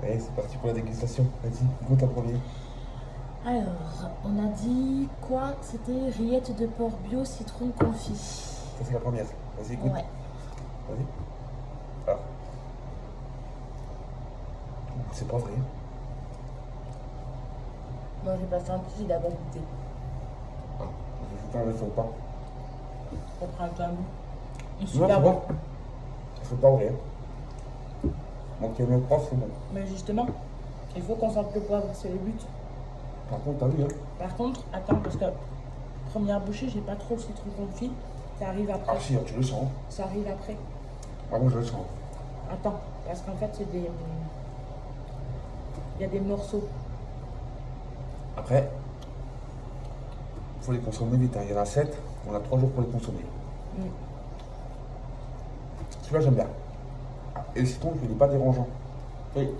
Allez, c'est parti pour la dégustation. Vas-y, goûte en premier. Alors, on a dit quoi? C'était rillettes de porc bio citron confit. Ça, c'est la première. Vas-y, goûte. Ouais. Vas-y. Ah. C'est pas vrai. Moi, j'ai pas senti, il a pas goûté. Ah. Je vais faire le pain. On prend un goût. Il est Non, super c'est bon. bon. C'est pas vrai. Donc, il y a le prof, c'est bon. Mais justement, il faut qu'on sente le poivre, c'est le but. Par contre, t'as vu, hein? Par contre, attends, parce que première bouchée, j'ai pas trop le citron confit. Ça arrive après. Ah, si, tu le sens. Ça arrive après. Ah, moi, je le sens. Attends, parce qu'en fait, c'est des. Il y a des morceaux. Après, il faut les consommer vite, hein. Il y en a 7. On a 3 jours pour les consommer. Mm. Celui-là, j'aime bien. Ah, et le citron, il n'est pas dérangeant.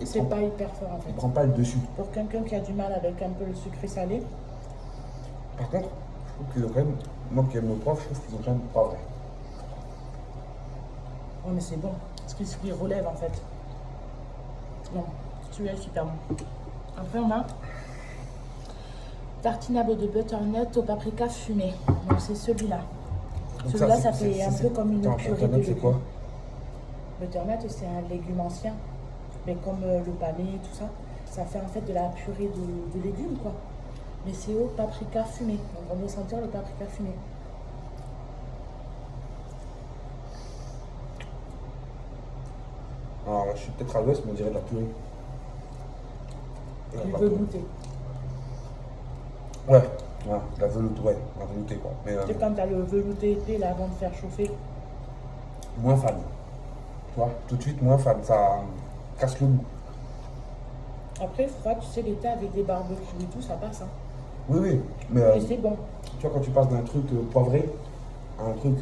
C'est pas hyper fort en Il fait. prend pas le dessus. Pour quelqu'un qui a du mal avec un peu le sucré salé, Par contre, je trouve qu'ils ont quand même. Moi qui aime le prof, je trouve qu'ils ont quand même pas vrai. oh mais c'est bon. Parce qu'il relève en fait. Non, celui-là est super bon. Après on a tartinade de butternut au paprika fumé. Donc c'est celui-là. Donc Celui-là ça c'est- fait un c'est- peu comme une Attends, purée de butternut, c'est quoi? légumes. Butternut c'est un légume ancien. Mais comme le panais, tout ça, ça fait en fait de la purée de légumes quoi. Mais c'est au paprika fumé. Donc on doit sentir le paprika fumé. Alors là, je suis peut-être à l'ouest, mais on dirait de la purée. Tu La veux purée. goûter. Ouais, la veloute, ouais, la veloutée quoi. Mais C'est quand t'as le velouté épais là avant de faire chauffer. moins fan. Tu vois, tout de suite moins fan, ça casse le goût. Après, froid, tu sais, l'été avec des barbecues et tout, ça passe. Hein. Oui, oui, mais Et c'est bon. tu vois, quand tu passes d'un truc poivré à un truc,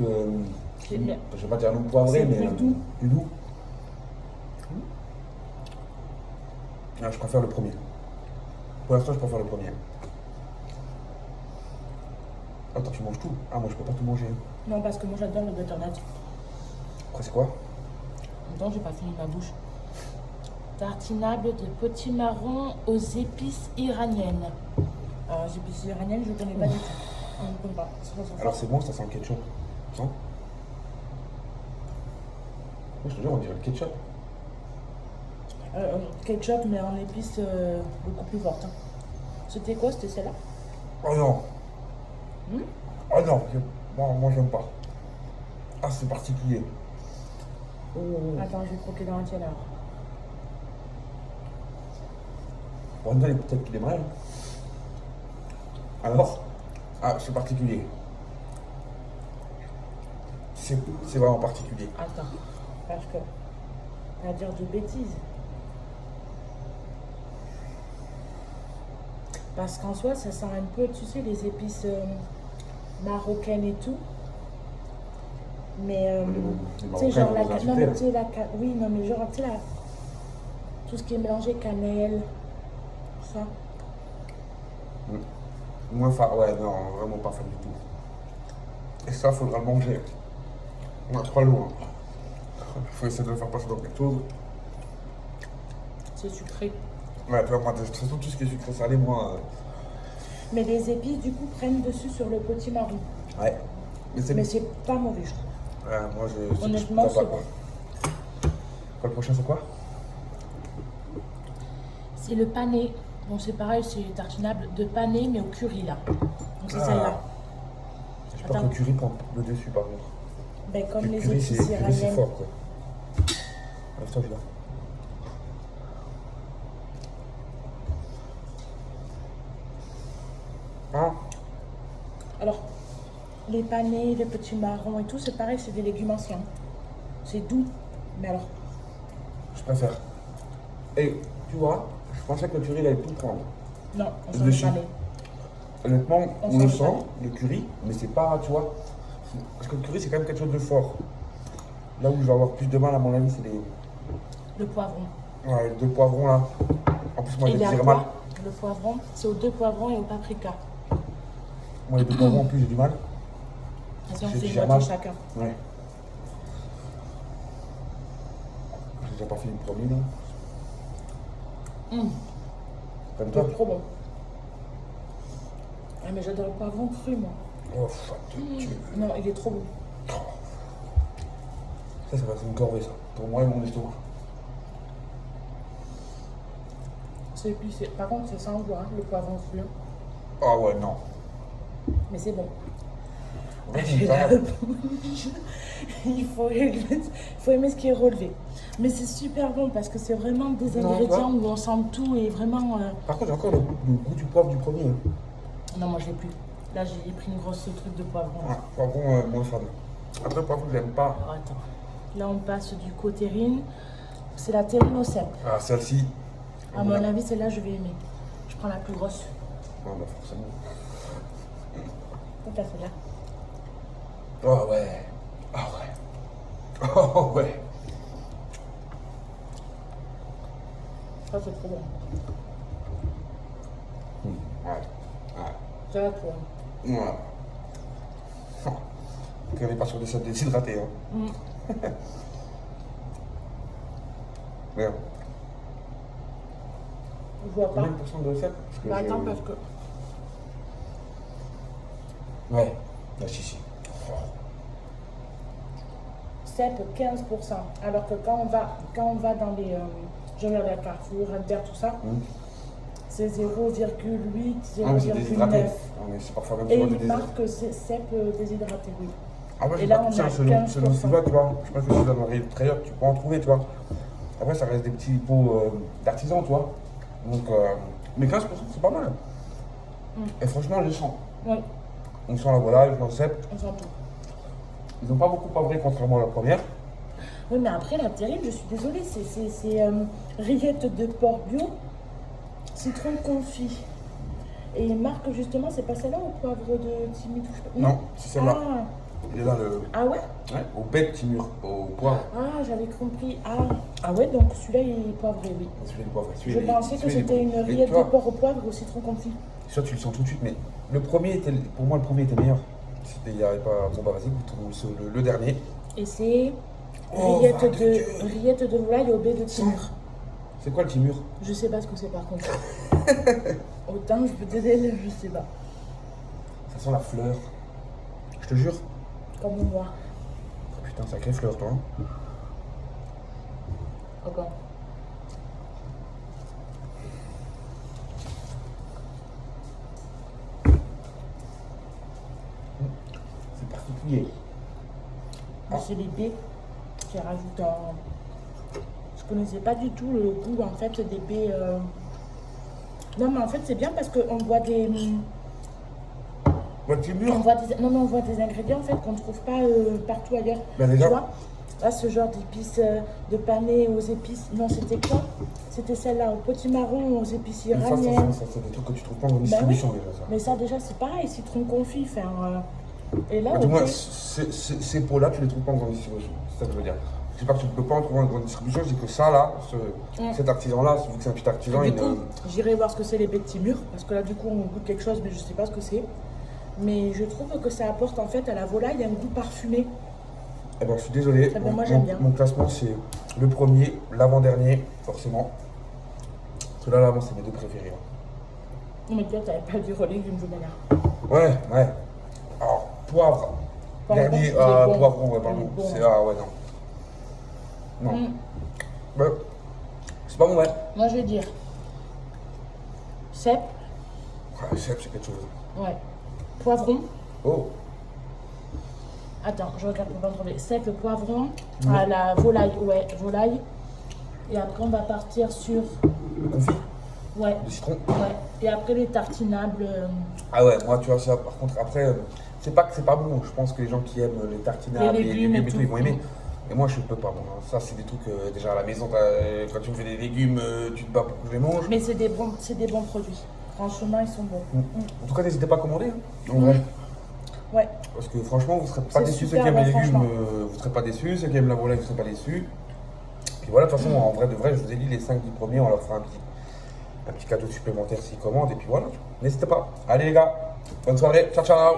C'est bien. je vais pas dire non poivré, C'est mais plus doux. plus doux. Ah, je préfère le premier. Pour l'instant, je préfère le premier. Attends, tu manges tout? Ah, moi, je peux pas tout manger. Non, parce que moi j'adore le butternut. Après, c'est quoi? En même temps, j'ai pas fini ma bouche. Tartinable de petits marrons aux épices iraniennes. Alors, les épices iraniennes, je connais pas du tout. Je ne connais pas. C'est pas ça. Alors, c'est bon, ça sent le ketchup. Non? Moi, je te jure, on dirait le ketchup. Ketchup, mais en épices beaucoup plus fortes. Hein. C'était quoi? C'était celle-là? Oh non! Hmm. Oh non! Moi, j'aime pas. Ah, c'est particulier. Oh. Attends, je vais croquer dans la tienne alors. Bon, peut-être qu'il est mal. Alors? Ah, c'est particulier. C'est vraiment particulier. Attends, parce que. On va dire de bêtises. Parce qu'en soi, ça sent un peu, tu sais, les épices marocaines et tout. Mais, Les tu sais, genre Marocains, la ils non, ont mais insulté, tu sais, oui, non, mais genre, tu sais, tout ce qui est mélangé cannelle, ça. Moins fan. Ouais, non, vraiment pas fan du tout. Et ça, faudra le manger. On a trop loin. Il faut essayer de le faire passer dans quelque chose. C'est sucré. Ouais, tu vois, moi, de toute façon, tout ce qui est sucré salé, moi. Mais les épices, du coup, prennent dessus sur le petit marron. Ouais. Mais c'est Mais c'est pas mauvais, je trouve. Ouais, moi, je Honnêtement, je c'est pas, bon. quoi. Quoi, le prochain, c'est quoi? C'est le pané. Bon, c'est pareil, c'est tartinable de pané, mais au curry, là. Donc, c'est Ah. celle-là. J'ai peur que le curry prend le dessus, par contre. Ben, comme Le les curry, épices c'est iraniennes. fort, quoi. Lève-toi, je là. Ah, Alors, les panais, les petits marrons et tout, c'est pareil, c'est des légumes anciens. C'est doux. Mais alors, je préfère. Et, tu vois, je pensais que le curry, il allait tout prendre. non, on Le sent le dessus. panais. Honnêtement, On on sent le le sent, panais. le curry, mais c'est pas, tu vois. Parce que le curry, c'est quand même quelque chose de fort. Là où je vais avoir plus de mal, à mon avis, c'est les. Le poivron. Ouais, les deux poivrons là. En plus, moi, Et j'ai il est à mal. quoi? Le poivron, c'est aux deux poivrons et au paprika. Moi, les deux poivrons, en plus, j'ai du mal. Vas-y, on J'ai fait une déjà moitié mal. chacun. Ouais. J'ai déjà pas fini le premier, là. Comme toi? C'est trop bon. Ah, mais j'adore le poivron cru, moi. Oh, ça te tue. Non, il est trop bon. Ça va être une corvée, ça. Pour moi et mon estomac. C'est épicé. Par contre, c'est sans goût, hein, le poivron cru. Ah ouais, non. Mais c'est bon. En fait, c'est une salade. Il faut aimer ce qui est relevé. Mais c'est super bon parce que c'est vraiment des Non, ingrédients où on sent tout et vraiment. Par contre, j'ai encore le goût du poivre du premier. Hein. Non, moi je l'ai plus. Là, j'ai pris une grosse truc de poivron. Ouais, poivron, moins fan. Après, poivron, je l'aime pas. Alors, attends. Là, on passe du co-terrine. C'est la terrine au cèpe. Ah, celle-ci. À mon avis, celle-là, je vais aimer. Je prends la plus grosse. Non, bah forcément. Donc là, celle-là. Oh ouais. Ah ouais. Oh ouais. Ça, c'est trop bon. Ouais. Ouais. Ça va trop. Ouais. On n'est pas sur des sols déshydratés. Hein. Merde. Je vois pas. Combien de pourcents de sel? Bah, attends, parce que. Ouais. Là, si. Oh. Cèpe 15%. Alors que quand on va dans les. Je regarde la Carrefour, Albert, tout ça, c'est 0,8, Ah, mais c'est déshydraté. 0,9. Ah, mais c'est parfois même Et souvent il déshydraté. marque que c'est cèpe déshydraté, oui. Ah ouais, Et j'ai là, pas on tout ça, a selon 15%. ce tu vois, tu vois. Je pense que c'est dans les trailers, tu peux en trouver, tu vois. Après, ça reste des petits pots d'artisans, tu vois. Donc, mais 15%, c'est pas mal. Et franchement, je les sens. Oui, On sent la volaille, on sent le cèpe. on sent tout. Ils n'ont pas beaucoup poivré, contrairement à la première. Oui, mais après, la terrine, je suis désolée, c'est rillettes de porc bio, citron confit. Et il marque justement, c'est pas celle-là au poivre de timide? Non, c'est celle-là. Ah, Il est là, le. ah ouais? Ouais, au bête timur, au poivre. Ah, j'avais compris. Ah ouais, donc celui-là, il est poivré, oui. Celui du poivre. Je pensais que c'était une rillette de porc au poivre au citron confit. Ça, tu le sens tout de suite, mais le premier était, pour moi, le premier était meilleur. C'était, il n'y avait pas. Bon, bah, vas-y, goûte le dernier. Et c'est Oh, rillette de volaille au baie de timur. C'est quoi le timur? Je sais pas ce que c'est par contre. Autant je peux t'aider, je sais pas. Ça sent la fleur. Je te jure. Comme moi. Oh, putain, sacrée fleur, toi. Hein. Encore. C'est particulier. C'est les baies qui rajoutent un. Je connaissais pas du tout le goût en fait des baies. Non mais en fait c'est bien parce qu'on voit des. Le timur. Non mais on voit des ingrédients en fait qu'on ne trouve pas partout ailleurs. Ben, déjà. Tu vois? Là ce genre d'épices de panais aux épices. Non c'était quoi? C'était celle-là au potimarron aux épices iraniennes. Ça, c'est des trucs que tu trouves pas en Ben distribution oui. déjà, ça. Mais ça déjà c'est pareil, citron confit. Et là Du moins, ok. ces pots-là, tu les trouves pas en grande distribution. C'est ça que je veux dire. Je dis pas que tu ne peux pas en trouver en grande distribution, je dis que ça, là, cet artisan-là, vu que c'est un petit artisan, Du coup, j'irai voir ce que c'est les baies de timur, parce que là, du coup, on goûte quelque chose, mais je sais pas ce que c'est. Mais je trouve que ça apporte en fait à la volaille un goût parfumé. Eh ben, je suis désolé. Eh ben, moi, j'aime bien. Mon classement, c'est le premier, l'avant-dernier, forcément. Ceux-là, là, moi, c'est mes deux préférés. Hein. Non, mais toi, t'avais pas dit relais d'une toute manière. Ouais. Alors, poivre. Poivron, Dernier, il est bon. poivron, ouais, Il pardon. est bon. C'est, ah, ouais, non. Non. Ouais. C'est pas bon, ouais. Moi, je vais dire cèpe, Ouais, c'est quelque chose. ouais, poivron. Oh. Attends, je regarde pour pas me tromper. Cèpe, poivron, à la volaille, ouais, volaille. Et après, on va partir sur, Le confit, ouais, le citron. ouais. Et après, les tartinables. Ah ouais, moi, tu vois, ça, par contre, après, c'est pas que c'est pas bon. Je pense que les gens qui aiment les tartinades, Les légumes et et tout, tout. ils vont aimer. Et moi, je peux pas. Bon, hein. Ça, c'est des trucs déjà à la maison. Quand tu me fais des légumes, tu te bats pour que je les mange. Mais c'est des bons produits. Franchement, ils sont bons. En tout cas, n'hésitez pas à commander. Hein, en vrai. Ouais. Parce que franchement, vous ne serez pas C'est déçus. Ceux super qui aiment les bon, légumes, franchement. vous ne serez pas déçus. Ceux qui aiment la volaille, vous ne serez pas déçus. Puis voilà, de toute façon, en vrai de vrai, je vous ai dit, les 5 10 premiers, on leur fera un petit cadeau supplémentaire s'ils commandent. Et puis voilà, n'hésitez pas. Allez les gars, bonne soirée. Ciao, ciao.